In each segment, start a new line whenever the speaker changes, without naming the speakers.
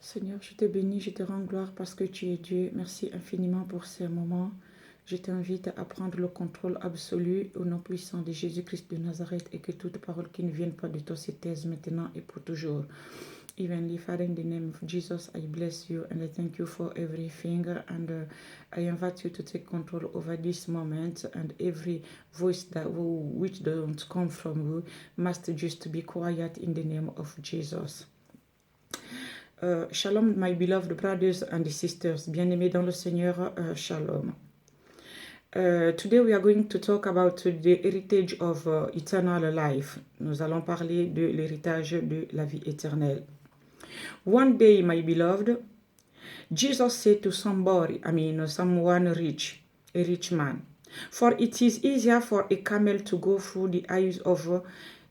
Seigneur, je te bénis, je te rends gloire parce que tu es Dieu. Merci infiniment pour ces moments. Je t'invite à prendre le contrôle absolu au nom puissant de Jésus-Christ de Nazareth et que toute parole qui ne vienne pas de toi se taise maintenant et pour toujours. Heavenly Father, in the name of Jesus, I bless you and I thank you for everything. And I invite you to take control over this moment, and every voice which don't come from you must just be quiet in the name of Jesus. Shalom, my beloved brothers and sisters. Bien-aimés dans le Seigneur, shalom. Today we are going to talk about the heritage of eternal life. Nous allons parler de l'héritage de la vie éternelle. One day, my beloved, Jesus said to someone rich, a rich man, "For it is easier for a camel to go through the eyes of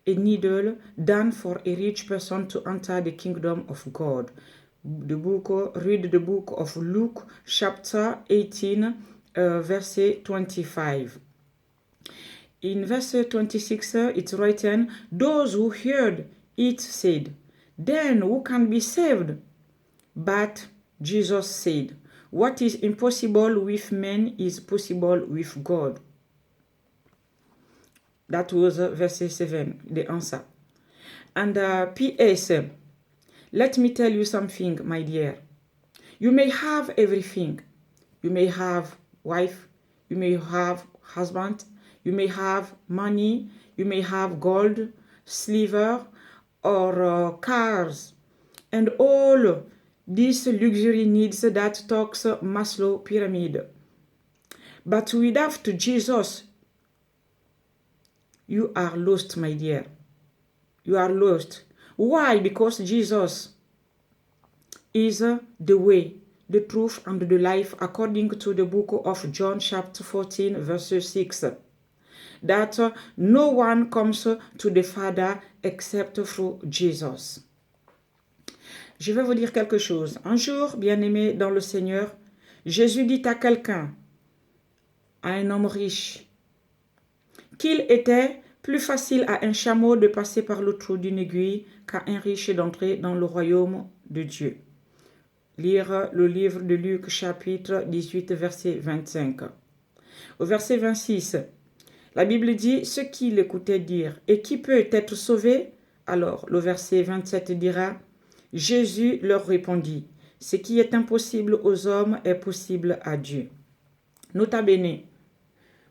a needle than for a rich person to enter the kingdom of God." Read the book of Luke, chapter 18, verse 25. In verse 26, it's written, "Those who heard it said, 'Then who can be saved?' But Jesus said, 'What is impossible with men is possible with God.'" That was verse 7, the answer. And P.S. Let me tell you something, my dear. You may have everything. You may have wife, you may have husband, you may have money, you may have gold, silver, or cars, and all these luxury needs that talks Maslow pyramid. But without Jesus, you are lost, my dear. You are lost. Why? Because Jesus is the way, the truth, and the life, according to the book of John chapter 14, verse 6. That no one comes to the Father except through Jesus. Je vais vous dire quelque chose. Un jour, bien-aimé dans le Seigneur, Jésus dit à quelqu'un, à un homme riche, qu'il était plus facile à un chameau de passer par le trou d'une aiguille qu'à un riche d'entrer dans le royaume de Dieu. Lire le livre de Luc chapitre 18 verset 25. Au verset 26, la Bible dit, ceux qui l'écoutaient dire, et qui peut être sauvé? Alors le verset 27 dira, Jésus leur répondit, ce qui est impossible aux hommes est possible à Dieu. Nota bene,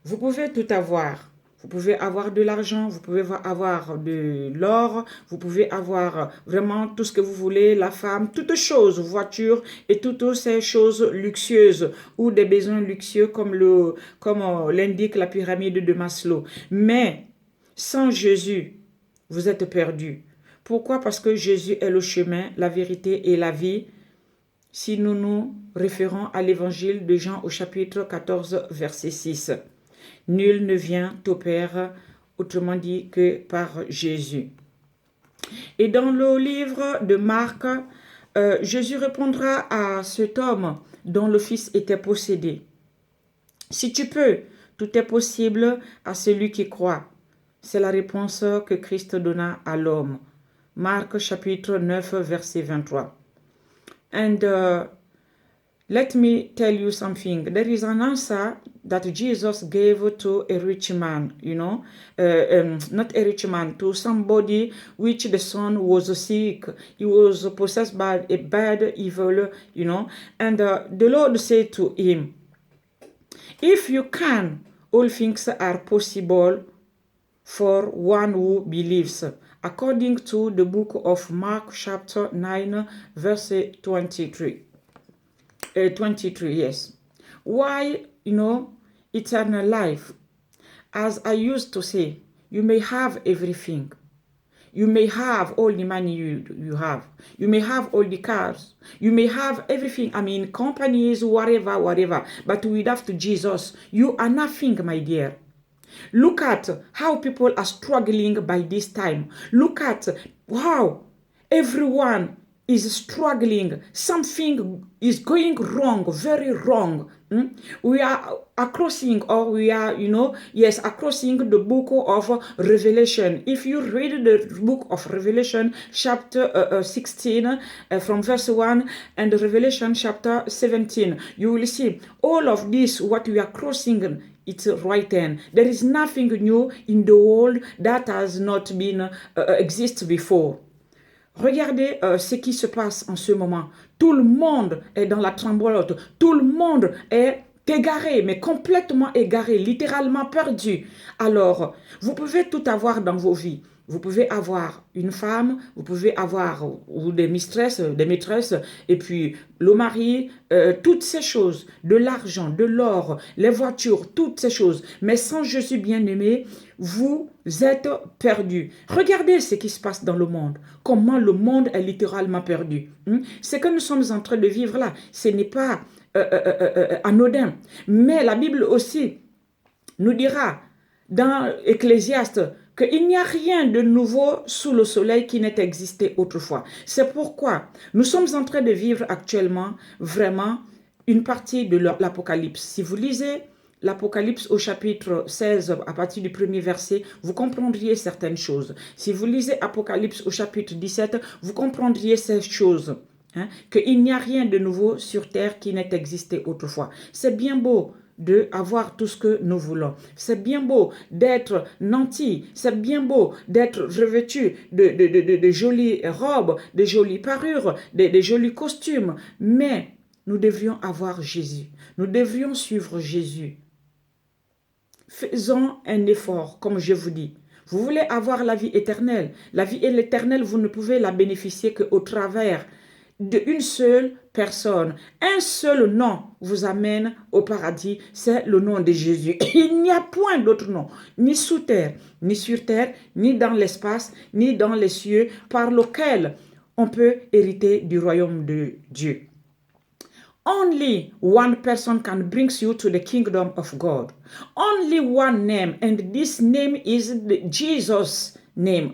vous pouvez tout avoir. Vous pouvez avoir de l'argent, vous pouvez avoir de l'or, vous pouvez avoir vraiment tout ce que vous voulez, la femme, toutes choses, voitures et toutes ces choses luxueuses ou des besoins luxueux comme l'indique la pyramide de Maslow. Mais sans Jésus, vous êtes perdu. Pourquoi? Parce que Jésus est le chemin, la vérité et la vie. Si nous nous référons à l'évangile de Jean au chapitre 14, verset 6. Nul ne vient au Père, autrement dit que par Jésus. Et dans le livre de Marc, Jésus répondra à cet homme dont le fils était possédé. Si tu peux, tout est possible à celui qui croit. C'est la réponse que Christ donna à l'homme. Marc chapitre 9, verset 23. And let me tell you something. There is an answer that Jesus gave to a rich man, not a rich man, to somebody which the son was sick. He was possessed by a bad evil, and the Lord said to him, if you can, all things are possible for one who believes. According to the book of Mark chapter 9, verse 23. 23, yes. Why, eternal life? As I used to say, you may have everything. You may have all the money you have. You may have all the cars. You may have everything. Companies, whatever. But without Jesus, you are nothing, my dear. Look at how people are struggling by this time. Look at how everyone is struggling. Something is going wrong, very wrong. We are crossing, or we are, crossing the book of Revelation. If you read the book of Revelation, chapter 16, from verse 1, and Revelation chapter 17, you will see all of this, what we are crossing. It's right hand. There is nothing new in the world that has not been exist before. Regardez ce qui se passe en ce moment. Tout le monde est dans la tremblote. Tout le monde est égaré, mais complètement égaré, littéralement perdu. Alors, vous pouvez tout avoir dans vos vies. Vous pouvez avoir une femme, vous pouvez avoir ou des maîtresses, et puis le mari, toutes ces choses, de l'argent, de l'or, les voitures, toutes ces choses. Mais sans Jésus bien-aimé, vous êtes perdus. Regardez ce qui se passe dans le monde, comment le monde est littéralement perdu. Ce que nous sommes en train de vivre là, ce n'est pas anodin. Mais la Bible aussi nous dira dans Ecclésiaste qu'il n'y a rien de nouveau sous le soleil qui n'ait existé autrefois. C'est pourquoi nous sommes en train de vivre actuellement vraiment une partie de l'Apocalypse. Si vous lisez l'Apocalypse au chapitre 16, à partir du premier verset, vous comprendriez certaines choses. Si vous lisez Apocalypse au chapitre 17, vous comprendriez ces choses. Qu'il n'y a rien de nouveau sur terre qui n'ait existé autrefois. C'est bien beau d'avoir tout ce que nous voulons. C'est bien beau d'être nanti. C'est bien beau d'être revêtu de jolies robes, de jolies parures, de jolis costumes. Mais nous devrions avoir Jésus. Nous devrions suivre Jésus. Faisons un effort, comme je vous dis. Vous voulez avoir la vie éternelle. La vie éternelle, vous ne pouvez la bénéficier qu'au travers d'une seule personne. Un seul nom vous amène au paradis, c'est le nom de Jésus. Il n'y a point d'autre nom, ni sous terre, ni sur terre, ni dans l'espace, ni dans les cieux, par lequel on peut hériter du royaume de Dieu. Only one person can bring you to the kingdom of God. Only one name, and this name is Jesus' name,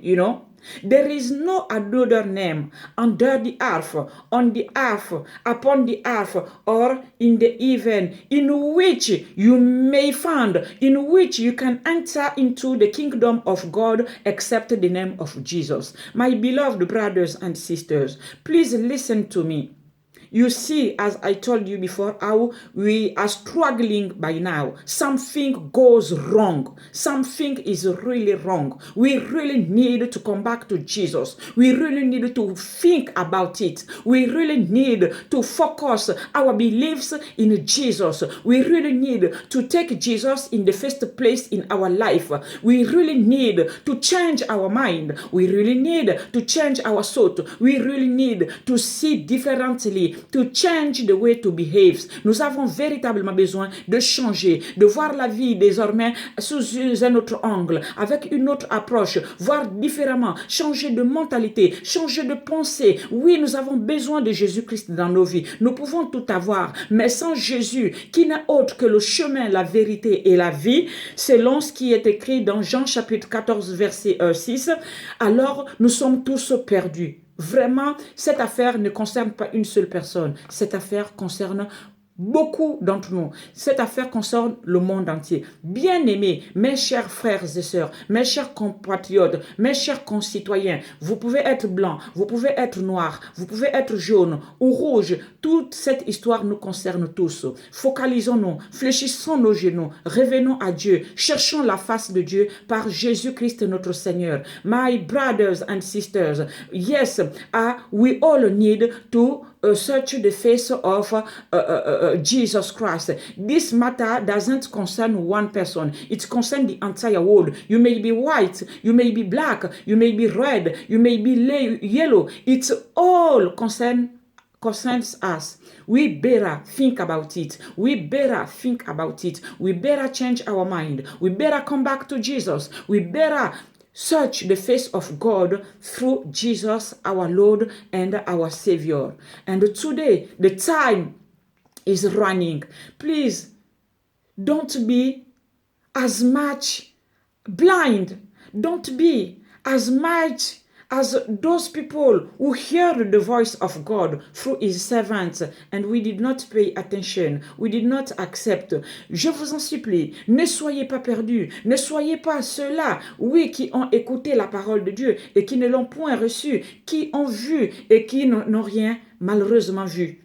There is no other name under the earth, on the earth, upon the earth, or in the heaven, in which you may find, in which you can enter into the kingdom of God, except the name of Jesus. My beloved brothers and sisters, please listen to me. You see, as I told you before, how we are struggling by now. Something goes wrong. Something is really wrong. We really need to come back to Jesus. We really need to think about it. We really need to focus our beliefs in Jesus. We really need to take Jesus in the first place in our life. We really need to change our mind. We really need to change our thought. We really need to see differently, to change the way to behave. Nous avons véritablement besoin de changer, de voir la vie désormais sous un autre angle, avec une autre approche, voir différemment, changer de mentalité, changer de pensée. Oui, nous avons besoin de Jésus-Christ dans nos vies. Nous pouvons tout avoir, mais sans Jésus, qui n'est autre que le chemin, la vérité et la vie, selon ce qui est écrit dans Jean chapitre 14, verset 6, alors nous sommes tous perdus. Vraiment, cette affaire ne concerne pas une seule personne. Cette affaire concerne beaucoup d'entre nous. Cette affaire concerne le monde entier. Bien-aimés, mes chers frères et sœurs, mes chers compatriotes, mes chers concitoyens, vous pouvez être blanc, vous pouvez être noir, vous pouvez être jaune ou rouge. Toute cette histoire nous concerne tous. Focalisons-nous, fléchissons nos genoux, revenons à Dieu, cherchons la face de Dieu par Jésus-Christ notre Seigneur. My brothers and sisters, yes, we all need to search the face of Jesus Christ. This matter doesn't concern one person. It concerns the entire world. You may be white, you may be black, you may be red, you may be yellow. It's all concerns us. We better think about it. We better think about it. We better change our mind. We better come back to Jesus. We better search the face of God through Jesus, our Lord and our Savior. And today, the time is running. Please, don't be as much blind. Don't be as much as those people who heard the voice of God through his servants and we did not pay attention, we did not accept. Je vous en supplie, ne soyez pas perdus, ne soyez pas ceux-là, oui, qui ont écouté la parole de Dieu et qui ne l'ont point reçue, qui ont vu et qui n'ont rien malheureusement vu.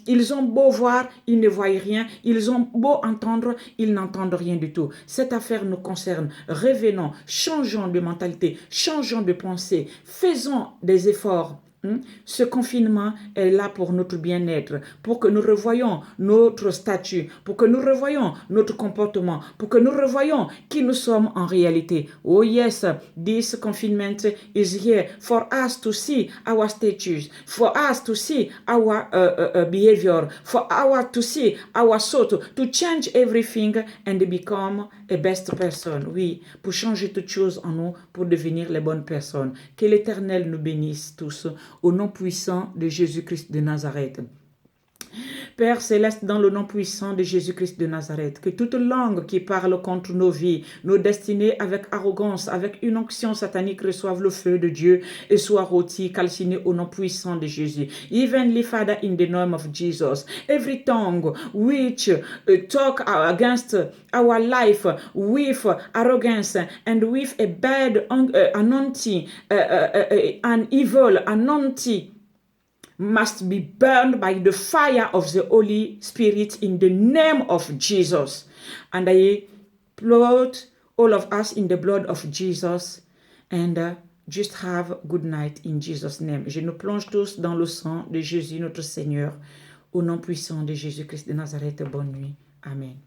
Ils ont beau voir, ils ne voient rien. Ils ont beau entendre, ils n'entendent rien du tout. Cette affaire nous concerne. Revenons, changeons de mentalité, changeons de pensée, faisons des efforts. Ce confinement est là pour notre bien-être, pour que nous revoyions notre statut, pour que nous revoyions notre comportement, pour que nous revoyions qui nous sommes en réalité. Oh yes, this confinement is here for us to see our status, for us to see our behavior, for our to see our thought, to change everything and become a best person. Oui, pour changer toutes choses en nous, pour devenir les bonnes personnes. Que l'Éternel nous bénisse tous. Au nom puissant de Jésus-Christ de Nazareth. Père céleste, dans le nom puissant de Jésus-Christ de Nazareth, que toute langue qui parle contre nos vies, nos destinées avec arrogance, avec une onction satanique reçoive le feu de Dieu et soit rôti, calciné au nom puissant de Jésus. Evenly Father, in the name of Jesus, every tongue which talk against our life with arrogance and with a bad anointing, an evil anointing, must be burned by the fire of the Holy Spirit in the name of Jesus. And I put all of us in the blood of Jesus and just have good night in Jesus' name. Je nous plonge tous dans le sang de Jésus notre Seigneur. Au nom puissant de Jésus-Christ de Nazareth, bonne nuit. Amen.